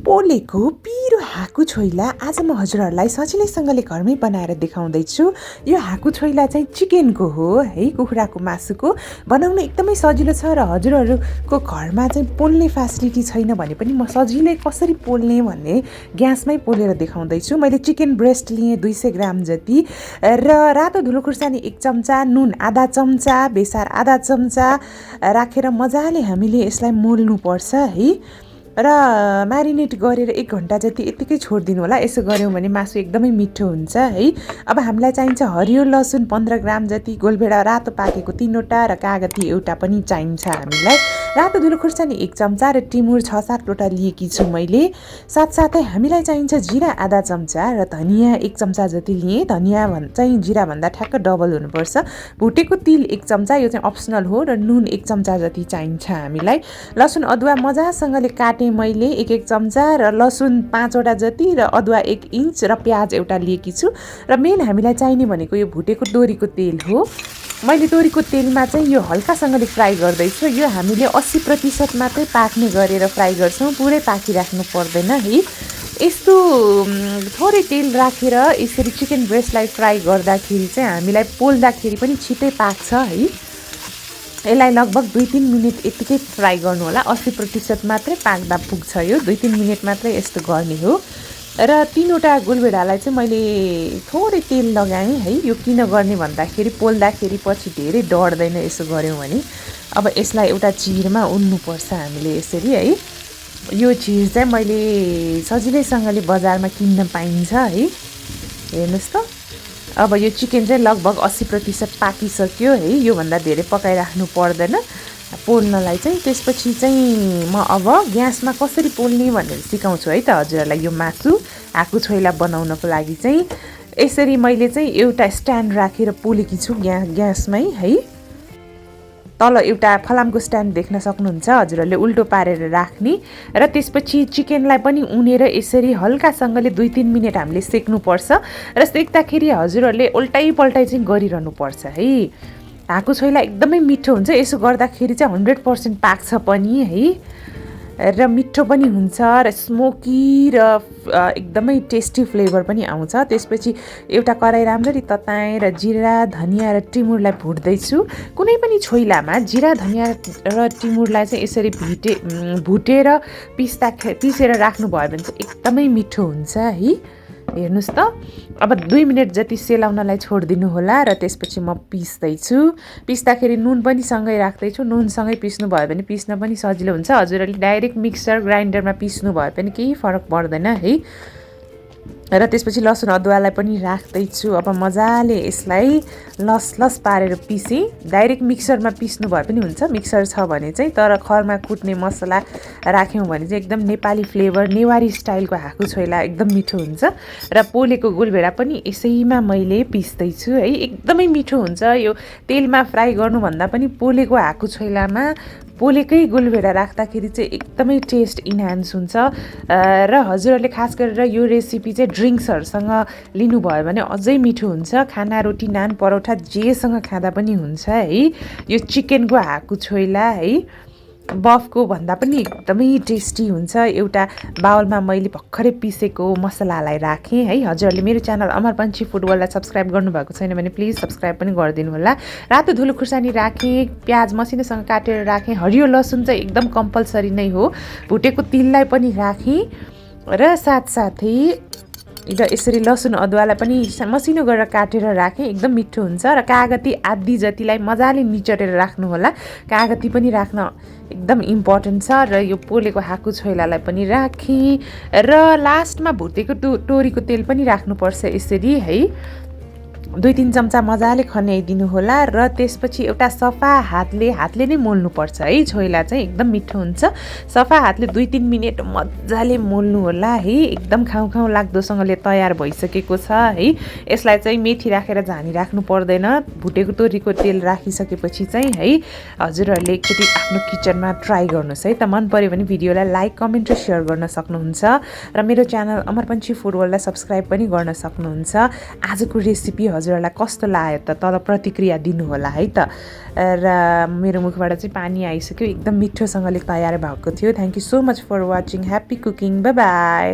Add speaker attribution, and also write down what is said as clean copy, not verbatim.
Speaker 1: पोलेको पिरो हाँकु छोइला आज म हजुरहरूलाई सजिलैसँगले घरमै बनाएर देखाउँदैछु। यो हाँकु छोइला चाहिँ चिकनको हो है, कुखुराको मासुको। बनाउन एकदमै सजिलो छ र हजुरहरूको घरमा चाहिँ पोल्ने फेसिलिटी छैन भने पनि म सजिलै कसरी पोल्ने भन्ने ग्यासमै पोलेर देखाउँदैछु। मैले चिकन ब्रेस्ट लिएँ 200 ग्राम जति र रातो धुलो खुर्सानी 1 चम्चा, नुन आधा चम्चा, बेसार आधा चम्चा राखेर मजाले हामीले यसलाई मोल्नुपर्छ है। र म्यारिनेट गरेर 1 घन्टा जति यतिकै छोडिदिनु होला। यसो गऱ्यौँ भने मासु एकदमै मिठो हुन्छ है। अब हामीलाई चाहिन्छ हरियो लसुन 15 ग्राम जति, गोलभेडा रातो पाकेको 3 वटा र कागती एउटा पनि चाहिन्छ हामीलाई। रातो धुलो खुर्सानी 1 चम्चा र टिमुर 6-7 वटा लिएकी छु मैले। साथसाथै हामीलाई चाहिन्छ जिरा आधा चम्चा र धनियाँ 1 चम्चा जति लिएँ। धनियाँ चाहिँ जिराभन्दा ठ्याक्क डबल हुनुपर्छ। भुटेको तिल 1 चम्चा, यो चाहिँ अप्सनल हो, र नुन 1 चम्चा जति चाहिन्छ हामीलाई। लसुन अदुवा मजासँगले काटेँ मैले 1-1 चम्चा र लसुन 5 वटा जति र अदुवा 1 इन्च र प्याज एउटा लिएकी छु। र मेन हामीलाई चाहिने भनेको यो भुटेको तोरीको तेल हो। मैले तोरीको तेलमा चाहिँ यो हल्कासँगले फ्राई गर्दैछु। यो हामीले 80% मात्रै पाक्ने गरेर फ्राई गर्छौँ, पुरै पाकिराख्नु पर्दैन है। यस्तो थोरै तेल राखेर यसरी चिकन ब्रेस्टलाई फ्राई गर्दाखेरि चाहिँ हामीलाई पोल्दाखेरि पनि छिटै पाक्छ है। यसलाई लगभग 2-3 मिनट यतिकै फ्राई गर्नु होला। 80% मात्रै पाक्दा पुग्छ यो, 2-3 मिनट मात्रै यस्तो गर्ने हो। र 3 वटा गोलभेडालाई चाहिँ मैले थोरै तेल लगाएँ है। यो किन गर्ने भन्दाखेरि पोल्दाखेरि पछि धेरै डढ्दैन यसो गऱ्यौँ भने। अब यसलाई एउटा चिरमा उन्नुपर्छ हामीले यसरी है। यो चिज चाहिँ मैले सजिलैसँगले बजारमा किन्न पाइन्छ है। हेर्नुहोस् त, अब यो चिकन चाहिँ लगभग 80% पाकिसक्यो है। योभन्दा धेरै पकाइराख्नु पर्दैन पोल्नलाई चाहिँ। त्यसपछि चाहिँ म अब ग्यासमा कसरी पोल्ने भनेर सिकाउँछु है त हजुरहरूलाई। यो मासु हाँकु छोइला बनाउनको लागि चाहिँ यसरी मैले चाहिँ एउटा स्ट्यान्ड राखेर पोलेकी छु ग्यासमै है। तल एउटा फलामको स्ट्यान्ड देख्न सक्नुहुन्छ हजुरहरूले, उल्टो पारेर राख्ने। र त्यसपछि चिकनलाई पनि उनेर यसरी हल्कासँगले 2-3 मिनट हामीले सेक्नुपर्छ। र सेक्दाखेरि हजुरहरूले उल्टाइ पल्टाइ चाहिँ गरिरहनुपर्छ है। हाँकु छोइला एकदमै मिठो हुन्छ। यसो गर्दाखेरि चाहिँ 100% पाक्छ पनि है, र मिठो पनि हुन्छ र स्मोकी र एकदमै टेस्टी फ्लेभर पनि आउँछ। त्यसपछि एउटा कराई राम्ररी तताएर जिरा धनियाँ र टिमुरलाई भुट्दैछु। कुनै पनि छोइलामा जिरा धनियाँ र टिमुरलाई चाहिँ यसरी भुटेर पिसेर राख्नुभयो भने चाहिँ एकदमै मिठो हुन्छ है। हेर्नुहोस् त, अब 2 मिनट जति सेलाउनलाई छोडिदिनु होला। र त्यसपछि म पिस्दैछु। पिस्दाखेरि नुन पनि सँगै राख्दैछु। नुनसँगै पिस्नु भयो भने पिस्न पनि सजिलो हुन्छ। हजुरहरूले डाइरेक्ट मिक्सर ग्राइन्डरमा पिस्नु भयो भने केही फरक पर्दैन है। र त्यसपछि लसुन अदुवालाई पनि राख्दैछु। अब मजाले यसलाई लस पारेर पिसेँ। डाइरेक्ट मिक्सरमा पिस्नु भए पनि हुन्छ, मिक्सर छ भने चाहिँ। तर खरमा कुट्ने मसला राख्यौँ भने चाहिँ एकदम नेपाली फ्लेभर, नेवारी स्टाइलको हाँकु छोइला एकदम मिठो हुन्छ। र पोलेको गोलभेडा पनि यसैमा मैले पिस्दैछु है। एकदमै मिठो हुन्छ। यो तेलमा फ्राई गर्नुभन्दा पनि पोलेको हाँकु छोइलामा पोलेकै गोलभेडा राख्दाखेरि चाहिँ एकदमै टेस्ट इन्हान्स हुन्छ। र हजुरहरूले खास गरेर यो रेसिपी चाहिँ ड्रिङ्क्सहरूसँग लिनुभयो भने अझै मिठो हुन्छ। खाना, रोटी, नान, परोठा जेसँग खाँदा पनि हुन्छ है। यो चिकनको हाँकु छोइला है बफको भन्दा पनि एकदमै टेस्टी हुन्छ। एउटा बाउलमा मैले भर्खरै पिसेको मसलालाई राखेँ है। हजुरहरूले मेरो च्यानल अमरपन्छी फुडवर्ल्डलाई सब्सक्राइब गर्नुभएको छैन भने प्लिज सब्सक्राइब पनि गरिदिनु होला। रातो धुलो खुर्सानी राखेँ, प्याज मसिनोसँग काटेर राखेँ, हरियो लसुन चाहिँ एकदम कम्पलसरी नै हो, भुटेको तिललाई पनि राखेँ। र साथसाथै र यसरी लसुन अदुवालाई पनि मसिनो गरेर काटेर राखेँ। एकदम मिठो हुन्छ। र कागती आदि जतिलाई मजाले निचोरेर राख्नु होला। कागती पनि राख्न एकदम इम्पोर्टेन्ट छ। र यो पोलेको हाँकु छोइलालाई पनि राखेँ। र लास्टमा भुटेको तोरीको तेल पनि राख्नुपर्छ यसरी है। 2-3 चम्चा मजाले खन्याइदिनु होला। र त्यसपछि एउटा सफा हातले नै मोल्नुपर्छ है। छोइला चाहिँ एकदम मिठो हुन्छ। सफा हातले 2-3 मिनट मजाले मोल्नु होला है। एकदम खाउँ लाग्दोसँगले तयार भइसकेको छ है। यसलाई चाहिँ मेथी राखेर झानिराख्नु पर्दैन। भुटेको तोरीको तेल राखिसकेपछि चाहिँ है हजुरहरूले एकचोटि आफ्नो किचनमा ट्राई गर्नुहोस् है त। मन पर्यो भने भिडियोलाई लाइक, कमेन्ट र सेयर गर्न सक्नुहुन्छ। र मेरो च्यानल अमरपन्छी फुडवर्ल्डलाई सब्सक्राइब पनि गर्न सक्नुहुन्छ। आजको रेसिपी हजुरहरूलाई कस्तो लाग्यो त तल प्रतिक्रिया दिनुहोला है त। र मेरो मुखबाट चाहिँ पानी आइसक्यो, एकदम मिठोसँगले तयार भएको थियो। Thank you so much for watching. Happy cooking, bye by.